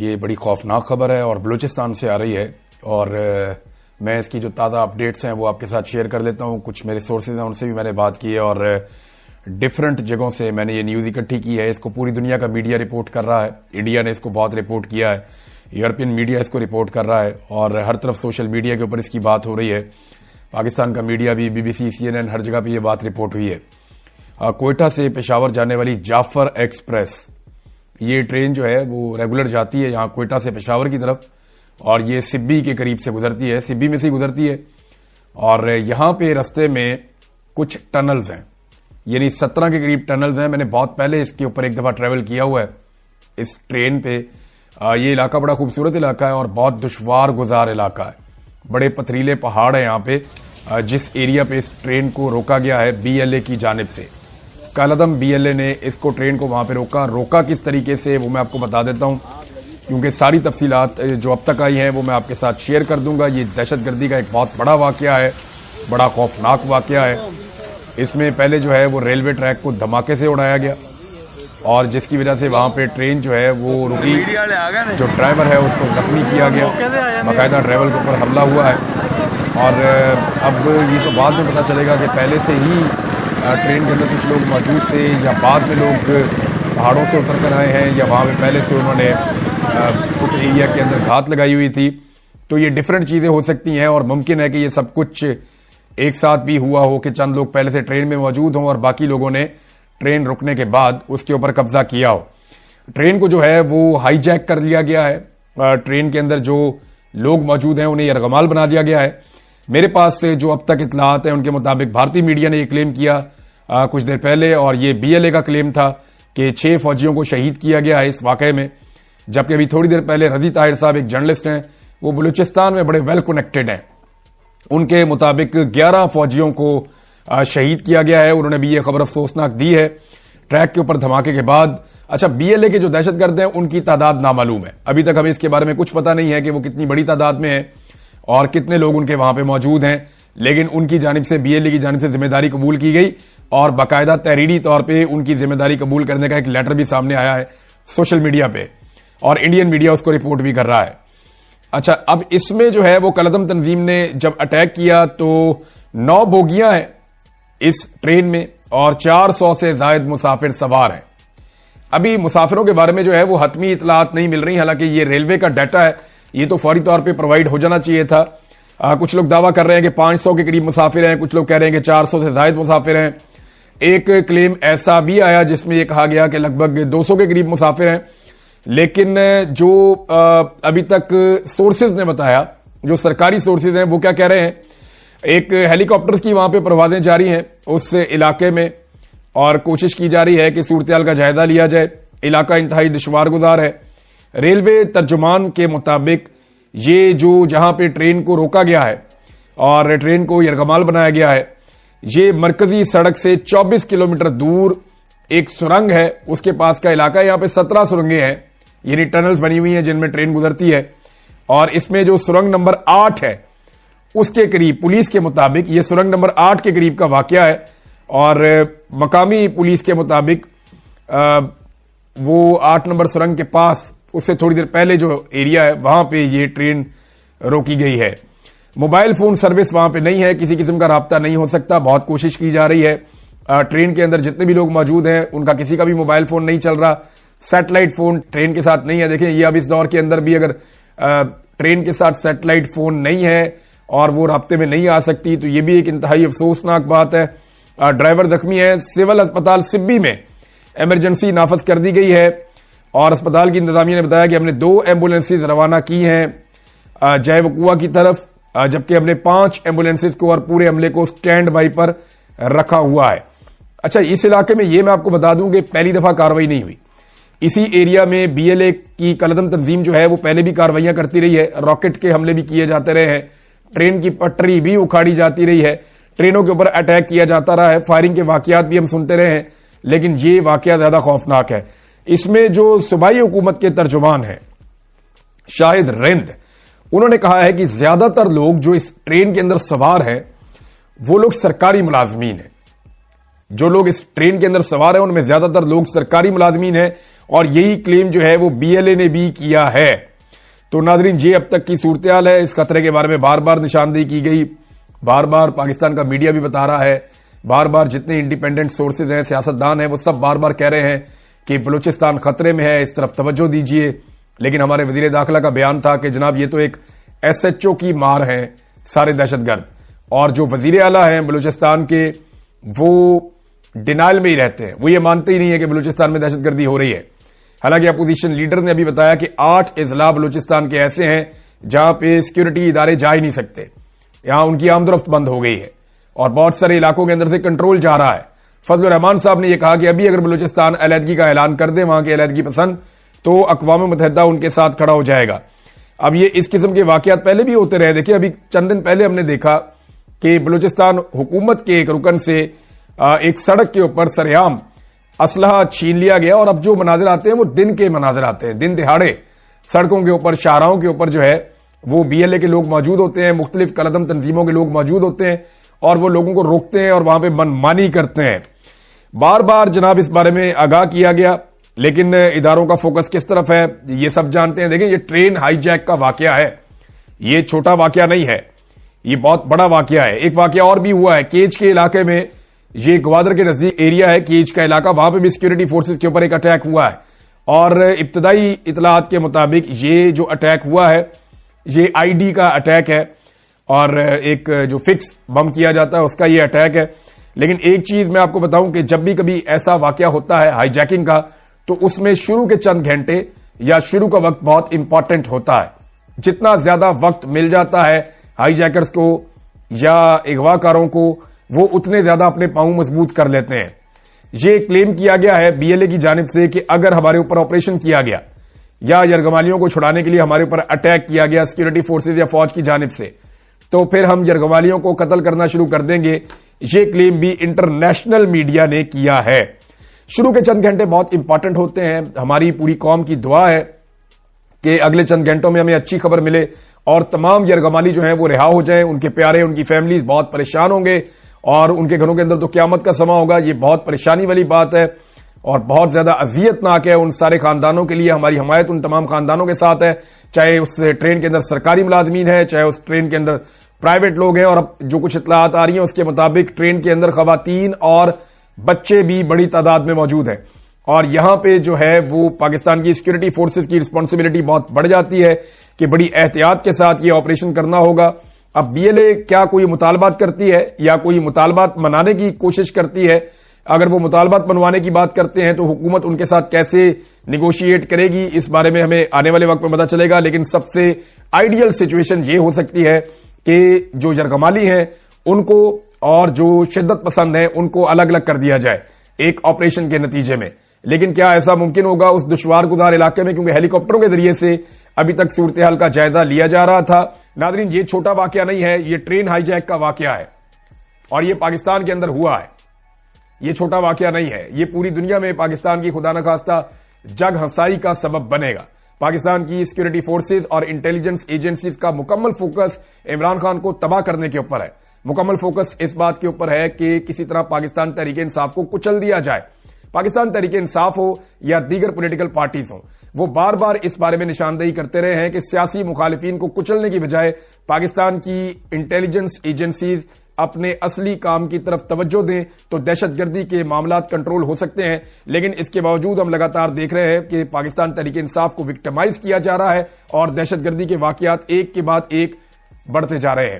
یہ بڑی خوفناک خبر ہے اور بلوچستان سے آ رہی ہے، اور میں اس کی جو تازہ اپڈیٹس ہیں وہ آپ کے ساتھ شیئر کر لیتا ہوں. کچھ میرے سورسز ہیں، ان سے بھی میں نے بات کی ہے اور ڈفرنٹ جگہوں سے میں نے یہ نیوز اکٹھی کی ہے. اس کو پوری دنیا کا میڈیا رپورٹ کر رہا ہے، انڈیا نے اس کو بہت رپورٹ کیا ہے، یورپین میڈیا اس کو رپورٹ کر رہا ہے، اور ہر طرف سوشل میڈیا کے اوپر اس کی بات ہو رہی ہے. پاکستان کا میڈیا بھی، بی بی سی، CNN، ہر جگہ پہ یہ بات رپورٹ ہوئی ہے. کوئٹہ سے پشاور جانے والی جعفر ایکسپریس، یہ ٹرین جو ہے وہ ریگولر جاتی ہے یہاں کوئٹہ سے پشاور کی طرف، اور یہ سبی کے قریب سے گزرتی ہے، سبی میں سے گزرتی ہے. اور یہاں پہ رستے میں کچھ ٹنلز ہیں، یعنی 17 کے قریب ٹنلز ہیں. میں نے بہت پہلے اس کے اوپر ایک دفعہ ٹریول کیا ہوا ہے اس ٹرین پہ. یہ علاقہ بڑا خوبصورت علاقہ ہے اور بہت دشوار گزار علاقہ ہے. بڑے پتھریلے پہاڑ ہیں یہاں پہ. جس ایریا پہ اس ٹرین کو روکا گیا ہے BLA کی جانب سے، کالعدم BLA نے اس کو ٹرین کو وہاں پہ روکا کس طریقے سے وہ میں آپ کو بتا دیتا ہوں، کیونکہ ساری تفصیلات جو اب تک آئی ہیں وہ میں آپ کے ساتھ شیئر کر دوں گا. یہ دہشت گردی کا ایک بہت بڑا واقعہ ہے، بڑا خوفناک واقعہ ہے. اس میں پہلے جو ہے وہ ریلوے ٹریک کو دھماکے سے اڑایا گیا، اور جس کی وجہ سے وہاں پہ ٹرین جو ہے وہ رکی. جو ڈرائیور ہے اس کو زخمی کیا گیا، باقاعدہ ڈرائیور کے اوپر حملہ ہوا ہے. اور اب یہ تو بعد میں پتہ چلے گا کہ پہلے سے ہی ٹرین کے اندر کچھ لوگ موجود تھے یا بعد میں لوگ پہاڑوں سے اتر کر آئے ہیں، یا وہاں پہ پہلے سے انہوں نے اس ایریا کے اندر گھات لگائی ہوئی تھی. تو یہ ڈیفرنٹ چیزیں ہو سکتی ہیں، اور ممکن ہے کہ یہ سب کچھ ایک ساتھ بھی ہوا ہو کہ چند لوگ پہلے سے ٹرین میں موجود ہوں اور باقی لوگوں نے ٹرین رکنے کے بعد اس کے اوپر قبضہ کیا ہو. ٹرین کو جو ہے وہ ہائی جیک کر لیا گیا ہے. ٹرین کے اندر جو لوگ موجود ہیں انہیں یرغمال بنا دیا گیا ہے. میرے پاس سے جو اب تک اطلاعات ہیں ان کے مطابق بھارتی میڈیا نے یہ کلیم کیا کچھ دیر پہلے، اور یہ BLA کا کلیم تھا کہ 6 فوجیوں کو شہید کیا گیا ہے اس واقعے میں. جبکہ ابھی تھوڑی دیر پہلے رضی طاہر صاحب ایک جرنلسٹ ہیں، وہ بلوچستان میں بڑے ویل کنیکٹڈ ہیں، ان کے مطابق 11 فوجیوں کو شہید کیا گیا ہے. انہوں نے بھی یہ خبر افسوسناک دی ہے ٹریک کے اوپر دھماکے کے بعد. اچھا، BLA کے جو دہشت گرد ہیں ان کی تعداد نامعلوم ہے، ابھی تک ہمیں اس کے بارے میں کچھ پتہ نہیں ہے کہ وہ کتنی بڑی تعداد میں ہیں اور کتنے لوگ ان کے وہاں پہ موجود ہیں. لیکن ان کی جانب سے، BLA کی جانب سے ذمہ داری قبول کی گئی، اور باقاعدہ تحریری طور پہ ان کی ذمہ داری قبول کرنے کا ایک لیٹر بھی سامنے آیا ہے سوشل میڈیا پہ، اور انڈین میڈیا اس کو رپورٹ بھی کر رہا ہے. اچھا، اب اس میں جو ہے وہ کالعدم تنظیم نے جب اٹیک کیا تو 9 بوگیاں ہیں اس ٹرین میں، اور 400 سے زائد مسافر سوار ہیں. ابھی مسافروں کے بارے میں جو ہے وہ حتمی اطلاعات نہیں مل رہی، حالانکہ یہ ریلوے کا ڈیٹا ہے، یہ تو فوری طور پہ پرووائڈ ہو جانا چاہیے تھا. کچھ لوگ دعویٰ کر رہے ہیں کہ 500 کے قریب مسافر ہیں، کچھ لوگ کہہ رہے ہیں کہ 400 سے زائد مسافر ہیں. ایک کلیم ایسا بھی آیا جس میں یہ کہا گیا کہ لگ بھگ 200 کے قریب مسافر ہیں. لیکن جو ابھی تک سورسز نے بتایا، جو سرکاری سورسز ہیں، وہ کیا کہہ رہے ہیں، ایک ہیلی کاپٹرز کی وہاں پہ پروازیں جاری ہیں اس علاقے میں، اور کوشش کی جا رہی ہے کہ صورتحال کا جائزہ لیا جائے. علاقہ انتہائی دشوار گزار ہے. ریلوے ترجمان کے مطابق یہ جو جہاں پہ ٹرین کو روکا گیا ہے اور ٹرین کو یرغمال بنایا گیا ہے، یہ مرکزی سڑک سے 24 کلومیٹر دور ایک سرنگ ہے، اس کے پاس کا علاقہ ہے. یہاں پہ 17 سرنگیں ہیں، یعنی ٹنلز بنی ہوئی ہیں جن میں ٹرین گزرتی ہے. اور اس میں جو سرنگ نمبر 8 ہے اس کے قریب، پولیس کے مطابق یہ سرنگ نمبر 8 کے قریب کا واقعہ ہے. اور مقامی پولیس کے مطابق وہ 8 نمبر سرنگ کے پاس، اس سے تھوڑی دیر پہلے جو ایریا ہے وہاں پہ یہ ٹرین روکی گئی ہے. موبائل فون سروس وہاں پہ نہیں ہے، کسی قسم کا رابطہ نہیں ہو سکتا. بہت کوشش کی جا رہی ہے. ٹرین کے اندر جتنے بھی لوگ موجود ہیں ان کا کسی کا بھی موبائل فون نہیں چل رہا. سیٹلائٹ فون ٹرین کے ساتھ نہیں ہے. دیکھیں، یہ اب اس دور کے اندر بھی اگر ٹرین کے ساتھ سیٹلائٹ فون نہیں ہے اور وہ رابطے میں نہیں آ سکتی تو یہ بھی ایک انتہائی افسوسناک بات ہے. ڈرائیور زخمی ہے. سول اسپتال سبی میں ایمرجنسی نافذ کر دی گئی ہے، اور اسپتال کی انتظامیہ نے بتایا کہ ہم نے 2 ایمبولینسز روانہ کی ہیں جائے وقوع کی طرف، جبکہ ہم نے 5 ایمبولینسز کو اور پورے عملے کو سٹینڈ بائی پر رکھا ہوا ہے. اچھا، اس علاقے میں یہ میں آپ کو بتا دوں کہ پہلی دفعہ کاروائی نہیں ہوئی. اسی ایریا میں BLA کی کالعدم تنظیم جو ہے وہ پہلے بھی کاروائیاں کرتی رہی ہے. راکٹ کے حملے بھی کیے جاتے رہے ہیں، ٹرین کی پٹری بھی اکھاڑی جاتی رہی ہے، ٹرینوں کے اوپر اٹیک کیا جاتا رہا ہے، فائرنگ کے واقعات بھی ہم سنتے رہے ہیں. لیکن یہ واقعہ زیادہ خوفناک ہے. اس میں جو صوبائی حکومت کے ترجمان ہیں شاہد رند، انہوں نے کہا ہے کہ زیادہ تر لوگ جو اس ٹرین کے اندر سوار ہیں وہ لوگ سرکاری ملازمین ہیں. جو لوگ اس ٹرین کے اندر سوار ہیں ان میں زیادہ تر لوگ سرکاری ملازمین ہیں، اور یہی کلیم جو ہے وہ بی ایل اے نے بھی کیا ہے۔ تو ناظرین، یہ اب تک کی صورتحال ہے۔ اس خطرے کے بارے میں بار بار نشاندہی کی گئی، بار بار پاکستان کا میڈیا بھی بتا رہا ہے، بار بار جتنے انڈیپینڈنٹ سورسز ہیں، سیاستدان ہیں، وہ سب بار بار کہہ رہے ہیں کہ بلوچستان خطرے میں ہے، اس طرف توجہ دیجئے۔ لیکن ہمارے وزیر داخلہ کا بیان تھا کہ جناب یہ تو ایک ایس ایچ او کی مار ہیں سارے دہشت گرد، اور جو وزیر اعلیٰ ہیں بلوچستان کے وہ ڈینائل میں ہی رہتے ہیں، وہ یہ مانتے ہی نہیں ہے کہ بلوچستان میں دہشت گردی ہو رہی ہے۔ حالانکہ اپوزیشن لیڈر نے ابھی بتایا کہ 8 اضلاع بلوچستان کے ایسے ہیں جہاں پہ سیکیورٹی ادارے جا ہی نہیں سکتے، یہاں ان کی آمد و رفت بند ہو گئی ہے، اور بہت سارے علاقوں کے اندر سے کنٹرول جا رہا ہے۔ فضل الرحمان صاحب نے یہ کہا کہ ابھی اگر بلوچستان علیحدگی کا اعلان کر دے، وہاں کے علیحدگی پسند، تو اقوام متحدہ ان کے ساتھ کھڑا ہو جائے گا۔ اب یہ اس قسم کے واقعات پہلے بھی ہوتے رہے، دیکھیں ابھی چند دن پہلے ہم نے دیکھا کہ بلوچستان حکومت کے ایک رکن سے ایک سڑک کے اوپر سرعام اسلحہ چھین لیا گیا، اور اب جو مناظر آتے ہیں وہ دن کے مناظر آتے ہیں، دن دہاڑے سڑکوں کے اوپر، شاہراہوں کے اوپر جو ہے وہ بی ایل اے کے لوگ موجود ہوتے ہیں، مختلف کالعدم تنظیموں کے لوگ موجود ہوتے ہیں، اور وہ لوگوں کو روکتے ہیں اور وہاں پہ من مانی کرتے ہیں۔ بار بار جناب اس بارے میں آگاہ کیا گیا، لیکن اداروں کا فوکس کس طرف ہے یہ سب جانتے ہیں۔ دیکھیں، یہ ٹرین ہائی جیک کا واقعہ ہے، یہ چھوٹا واقعہ نہیں ہے، یہ بہت بڑا واقعہ ہے۔ ایک واقعہ اور بھی ہوا ہے کیج کے علاقے میں، یہ گوادر کے نزدیک ایریا ہے کیج کا علاقہ، وہاں پہ بھی سیکیورٹی فورسز کے اوپر ایک اٹیک ہوا ہے، اور ابتدائی اطلاعات کے مطابق یہ جو اٹیک ہوا ہے یہ آئی ڈی کا اٹیک ہے، اور ایک جو فکس بم کیا جاتا ہے اس کا یہ اٹیک ہے۔ لیکن ایک چیز میں آپ کو بتاؤں کہ جب بھی کبھی ایسا واقعہ ہوتا ہے ہائی جیکنگ کا، تو اس میں شروع کے چند گھنٹے یا شروع کا وقت بہت امپورٹنٹ ہوتا ہے۔ جتنا زیادہ وقت مل جاتا ہے ہائی جیکرز کو یا اغوا کاروں کو، وہ اتنے زیادہ اپنے پاؤں مضبوط کر لیتے ہیں۔ یہ کلیم کیا گیا ہے بی ایل اے کی جانب سے کہ اگر ہمارے اوپر آپریشن کیا گیا یا یرغمالیوں کو چھڑانے کے لیے ہمارے اوپر اٹیک کیا گیا سیکیورٹی فورسز یا فوج کی جانب سے، تو پھر ہم یرغمالیوں کو قتل کرنا شروع کر دیں گے۔ یہ کلیم بھی انٹرنیشنل میڈیا نے کیا ہے۔ شروع کے چند گھنٹے بہت امپورٹنٹ ہوتے ہیں، ہماری پوری قوم کی دعا ہے کہ اگلے چند گھنٹوں میں ہمیں اچھی خبر ملے اور تمام یرغمالی جو ہیں وہ رہا ہو جائیں، ان کے پیارے، ان کی فیملیز بہت پریشان ہوں گے، اور ان کے گھروں کے اندر تو قیامت کا سما ہوگا۔ یہ بہت پریشانی والی بات ہے اور بہت زیادہ اذیتناک ہے ان سارے خاندانوں کے لیے۔ ہماری حمایت ان تمام خاندانوں کے ساتھ ہے، چاہے اس ٹرین کے اندر سرکاری ملازمین ہیں، چاہے اس ٹرین کے اندر پرائیویٹ لوگ ہیں، اور اب جو کچھ اطلاعات آ رہی ہیں اس کے مطابق ٹرین کے اندر خواتین اور بچے بھی بڑی تعداد میں موجود ہیں، اور یہاں پہ جو ہے وہ پاکستان کی سیکیورٹی فورسز کی رسپانسبلٹی بہت بڑھ جاتی ہے کہ بڑی احتیاط کے ساتھ یہ آپریشن کرنا ہوگا۔ اب بی ایل اے کیا کوئی مطالبات کرتی ہے یا کوئی مطالبات منانے کی کوشش کرتی ہے؟ اگر وہ مطالبات منوانے کی بات کرتے ہیں تو حکومت ان کے ساتھ کیسے نیگوشیٹ کرے گی، اس بارے میں ہمیں آنے والے وقت میں پتہ چلے گا۔ لیکن سب سے آئیڈیل سچویشن یہ ہو سکتی ہے کہ جو یرغمالی ہیں ان کو اور جو شدت پسند ہیں ان کو الگ الگ کر دیا جائے ایک آپریشن کے نتیجے میں۔ لیکن کیا ایسا ممکن ہوگا اس دشوار گزار علاقے میں؟ کیونکہ ہیلی کاپٹروں کے ذریعے سے ابھی تک صورتحال کا جائزہ لیا جا رہا تھا۔ ناظرین، یہ چھوٹا واقعہ نہیں ہے، یہ ٹرین ہائی جیک کا واقعہ ہے، اور یہ پاکستان کے اندر ہوا ہے۔ یہ چھوٹا واقعہ نہیں ہے، یہ پوری دنیا میں پاکستان کی خدا نخواستہ جگ ہنسائی کا سبب بنے گا۔ پاکستان کی سیکیورٹی فورسز اور انٹیلیجنس ایجنسیز کا مکمل فوکس عمران خان کو تباہ کرنے کے اوپر ہے، مکمل فوکس اس بات کے اوپر ہے کہ کسی طرح پاکستان تحریک انصاف کو کچل دیا جائے۔ پاکستان تحریک انصاف ہو یا دیگر پولیٹیکل پارٹیز ہوں، وہ بار بار اس بارے میں نشاندہی کرتے رہے ہیں کہ سیاسی مخالفین کو کچلنے کی بجائے پاکستان کی انٹیلیجنس ایجنسیز اپنے اصلی کام کی طرف توجہ دیں تو دہشت گردی کے معاملات کنٹرول ہو سکتے ہیں۔ لیکن اس کے باوجود ہم لگاتار دیکھ رہے ہیں کہ پاکستان تحریک انصاف کو وکٹمائز کیا جا رہا ہے اور دہشت گردی کے واقعات ایک کے بعد ایک بڑھتے جا رہے ہیں۔